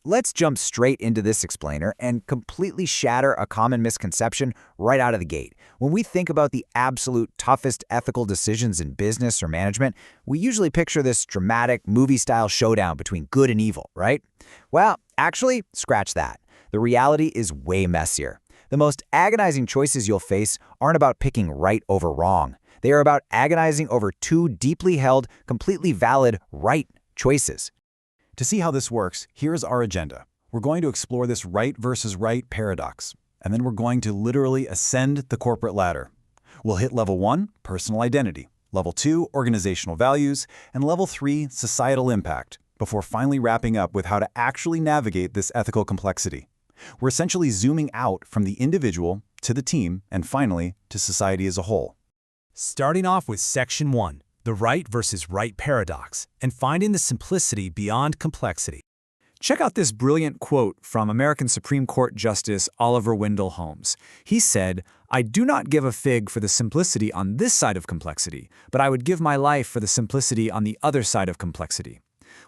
let's jump straight into this explainer and completely shatter a common misconception right out of the gate. When we think about the absolute toughest ethical decisions in business or management, we usually picture this dramatic movie-style showdown between good and evil, right? Well, actually, scratch that. The reality is way messier. The most agonizing choices you'll face aren't about picking right over wrong. They are about agonizing over two deeply held, completely valid right choices. To see how this works, here's our agenda. We're going to explore this right versus right paradox, and then we're going to literally ascend the corporate ladder. We'll hit level 1, personal identity, level 2, organizational values, and level 3, societal impact, before finally wrapping up with how to actually navigate this ethical complexity. We're essentially zooming out from the individual to the team and finally to society as a whole. Starting off with Section 1, the right versus right paradox, and finding the simplicity beyond complexity. Check out this brilliant quote from American Supreme Court Justice Oliver Wendell Holmes. He said, "I do not give a fig for the simplicity on this side of complexity, but I would give my life for the simplicity on the other side of complexity."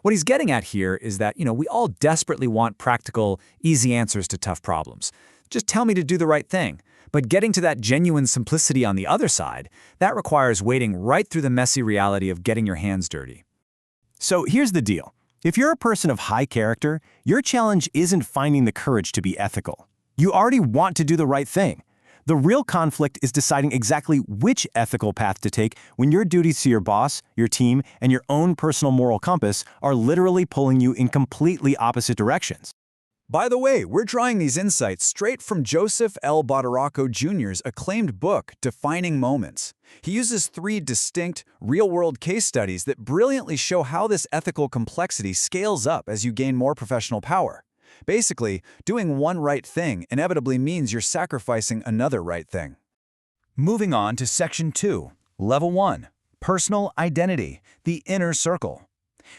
What he's getting at here is that, we all desperately want practical, easy answers to tough problems. Just tell me to do the right thing. But getting to that genuine simplicity on the other side, that requires wading right through the messy reality of getting your hands dirty. So here's the deal. If you're a person of high character, your challenge isn't finding the courage to be ethical. You already want to do the right thing. The real conflict is deciding exactly which ethical path to take when your duties to your boss, your team, and your own personal moral compass are literally pulling you in completely opposite directions. By the way, we're drawing these insights straight from Joseph L. Badaracco Jr.'s acclaimed book, Defining Moments. He uses 3 distinct, real-world case studies that brilliantly show how this ethical complexity scales up as you gain more professional power. Basically, doing one right thing inevitably means you're sacrificing another right thing. Moving on to Section 2, Level 1, Personal Identity, the Inner Circle.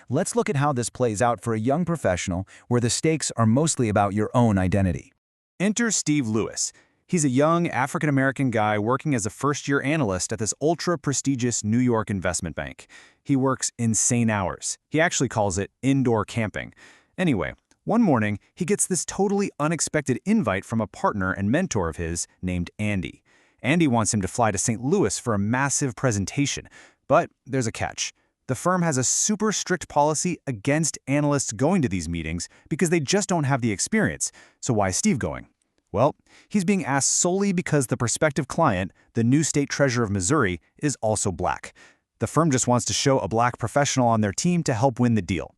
Let's look at how this plays out for a young professional where the stakes are mostly about your own identity. Enter Steve Lewis. He's a young African-American guy working as a first-year analyst at this ultra-prestigious New York investment bank. He works insane hours. He actually calls it indoor camping. Anyway, one morning, he gets this totally unexpected invite from a partner and mentor of his named Andy. Andy wants him to fly to St. Louis for a massive presentation. But there's a catch. The firm has a super strict policy against analysts going to these meetings because they just don't have the experience. So why is Steve going? Well, he's being asked solely because the prospective client, the new state treasurer of Missouri, is also black. The firm just wants to show a black professional on their team to help win the deal.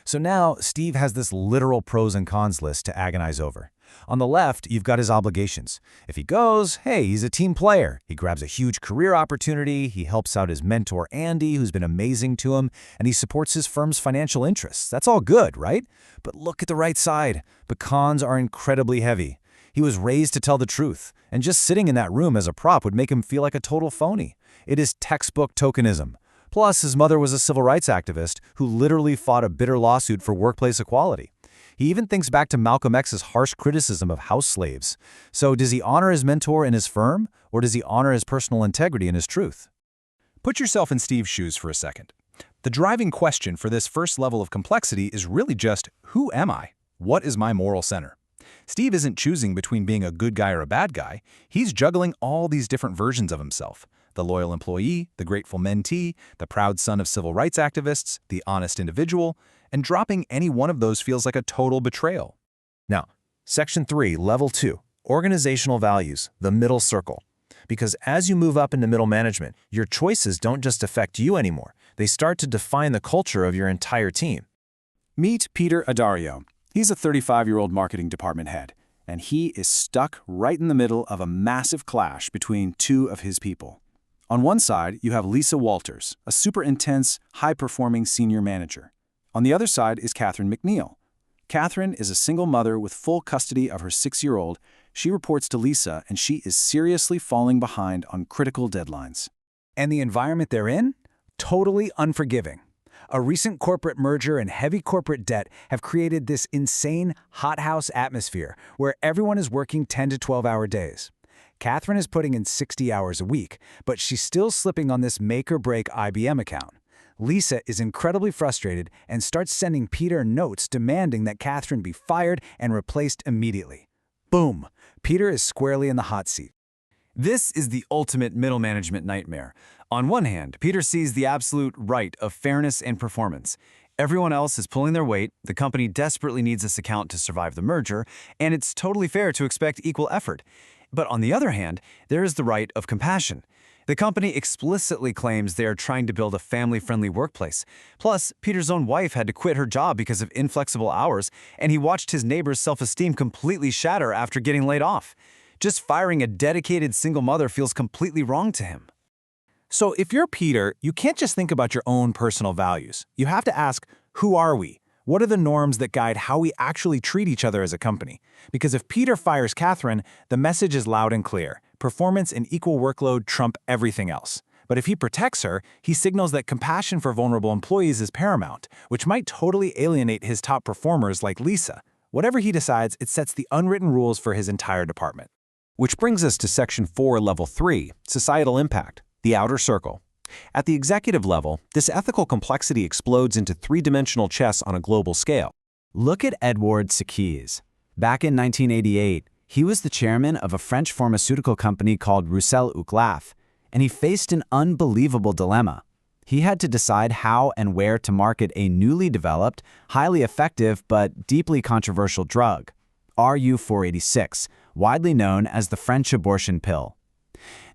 So now, Steve has this literal pros and cons list to agonize over. On the left, you've got his obligations. If he goes, hey, he's a team player. He grabs a huge career opportunity, he helps out his mentor Andy, who's been amazing to him, and he supports his firm's financial interests. That's all good, right? But look at the right side. The cons are incredibly heavy. He was raised to tell the truth, and just sitting in that room as a prop would make him feel like a total phony. It is textbook tokenism. Plus, his mother was a civil rights activist who literally fought a bitter lawsuit for workplace equality. He even thinks back to Malcolm X's harsh criticism of house slaves. So does he honor his mentor and his firm, or does he honor his personal integrity and his truth? Put yourself in Steve's shoes for a second. The driving question for this first level of complexity is really just, who am I? What is my moral center? Steve isn't choosing between being a good guy or a bad guy. He's juggling all these different versions of himself. The loyal employee, the grateful mentee, the proud son of civil rights activists, the honest individual, and dropping any one of those feels like a total betrayal. Now, Section 3, Level 2, Organizational Values, the Middle Circle. Because as you move up into middle management, your choices don't just affect you anymore. They start to define the culture of your entire team. Meet Peter Addario. He's a 35-year-old marketing department head, and he is stuck right in the middle of a massive clash between 2 of his people. On one side, you have Lisa Walters, a super intense, high-performing senior manager. On the other side is Catherine McNeil. Catherine is a single mother with full custody of her 6-year-old. She reports to Lisa, and she is seriously falling behind on critical deadlines. And the environment they're in? Totally unforgiving. A recent corporate merger and heavy corporate debt have created this insane hothouse atmosphere where everyone is working 10 to 12-hour days. Catherine is putting in 60 hours a week, but she's still slipping on this make-or-break IBM account. Lisa is incredibly frustrated and starts sending Peter notes demanding that Catherine be fired and replaced immediately. Boom! Peter is squarely in the hot seat. This is the ultimate middle management nightmare. On one hand, Peter sees the absolute right of fairness and performance. Everyone else is pulling their weight, the company desperately needs this account to survive the merger, and it's totally fair to expect equal effort. But on the other hand, there is the right of compassion. The company explicitly claims they are trying to build a family-friendly workplace. Plus, Peter's own wife had to quit her job because of inflexible hours, and he watched his neighbor's self-esteem completely shatter after getting laid off. Just firing a dedicated single mother feels completely wrong to him. So if you're Peter, you can't just think about your own personal values. You have to ask, who are we? What are the norms that guide how we actually treat each other as a company? Because if Peter fires Catherine, the message is loud and clear. Performance and equal workload trump everything else. But if he protects her, he signals that compassion for vulnerable employees is paramount, which might totally alienate his top performers like Lisa. Whatever he decides, it sets the unwritten rules for his entire department. Which brings us to Section 4, Level 3, Societal Impact, the Outer Circle. At the executive level, this ethical complexity explodes into three-dimensional chess on a global scale. Look at Edouard Sackiz. Back in 1988, he was the chairman of a French pharmaceutical company called Roussel Uclaf, and he faced an unbelievable dilemma. He had to decide how and where to market a newly developed, highly effective but deeply controversial drug, RU486, widely known as the French abortion pill.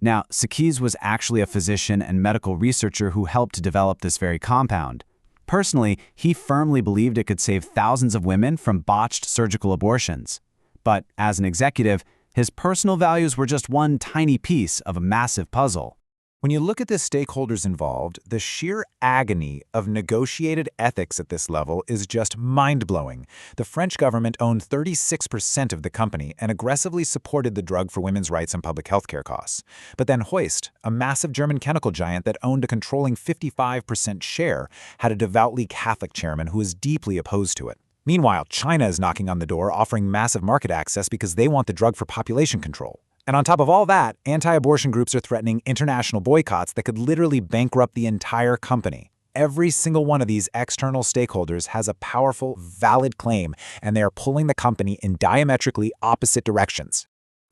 Now, Sackiz was actually a physician and medical researcher who helped to develop this very compound. Personally, he firmly believed it could save thousands of women from botched surgical abortions. But as an executive, his personal values were just one tiny piece of a massive puzzle. When you look at the stakeholders involved, the sheer agony of negotiated ethics at this level is just mind-blowing. The French government owned 36% of the company and aggressively supported the drug for women's rights and public healthcare costs. But then Hoist, a massive German chemical giant that owned a controlling 55% share, had a devoutly Catholic chairman who was deeply opposed to it. Meanwhile, China is knocking on the door, offering massive market access because they want the drug for population control. And on top of all that, anti-abortion groups are threatening international boycotts that could literally bankrupt the entire company. Every single one of these external stakeholders has a powerful, valid claim, and they are pulling the company in diametrically opposite directions.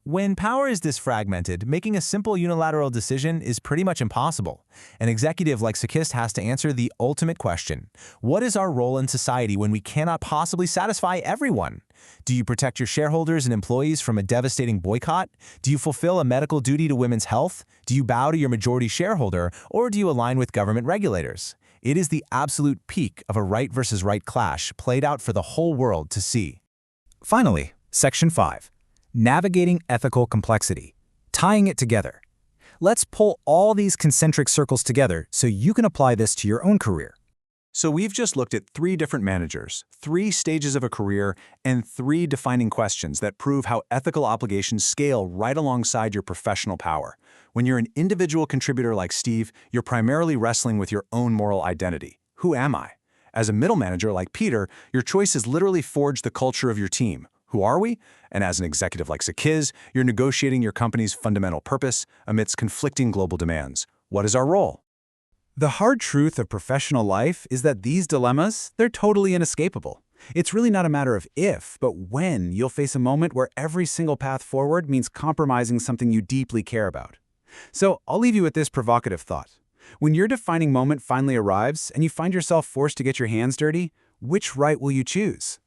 When power is this fragmented, making a simple unilateral decision is pretty much impossible. An executive like Sackiz has to answer the ultimate question. What is our role in society when we cannot possibly satisfy everyone? Do you protect your shareholders and employees from a devastating boycott? Do you fulfill a medical duty to women's health? Do you bow to your majority shareholder, or do you align with government regulators? It is the absolute peak of a right versus right clash played out for the whole world to see. Finally, Section 5. Navigating ethical complexity, tying it together. Let's pull all these concentric circles together so you can apply this to your own career. So we've just looked at 3 different managers, 3 stages of a career, and 3 defining questions that prove how ethical obligations scale right alongside your professional power. When you're an individual contributor like Steve, you're primarily wrestling with your own moral identity. Who am I? As a middle manager like Peter, your choices literally forge the culture of your team. Who are we? And as an executive like Sackiz, you're negotiating your company's fundamental purpose amidst conflicting global demands. What is our role? The hard truth of professional life is that these dilemmas, they're totally inescapable. It's really not a matter of if, but when you'll face a moment where every single path forward means compromising something you deeply care about. So I'll leave you with this provocative thought. When your defining moment finally arrives and you find yourself forced to get your hands dirty, which right will you choose?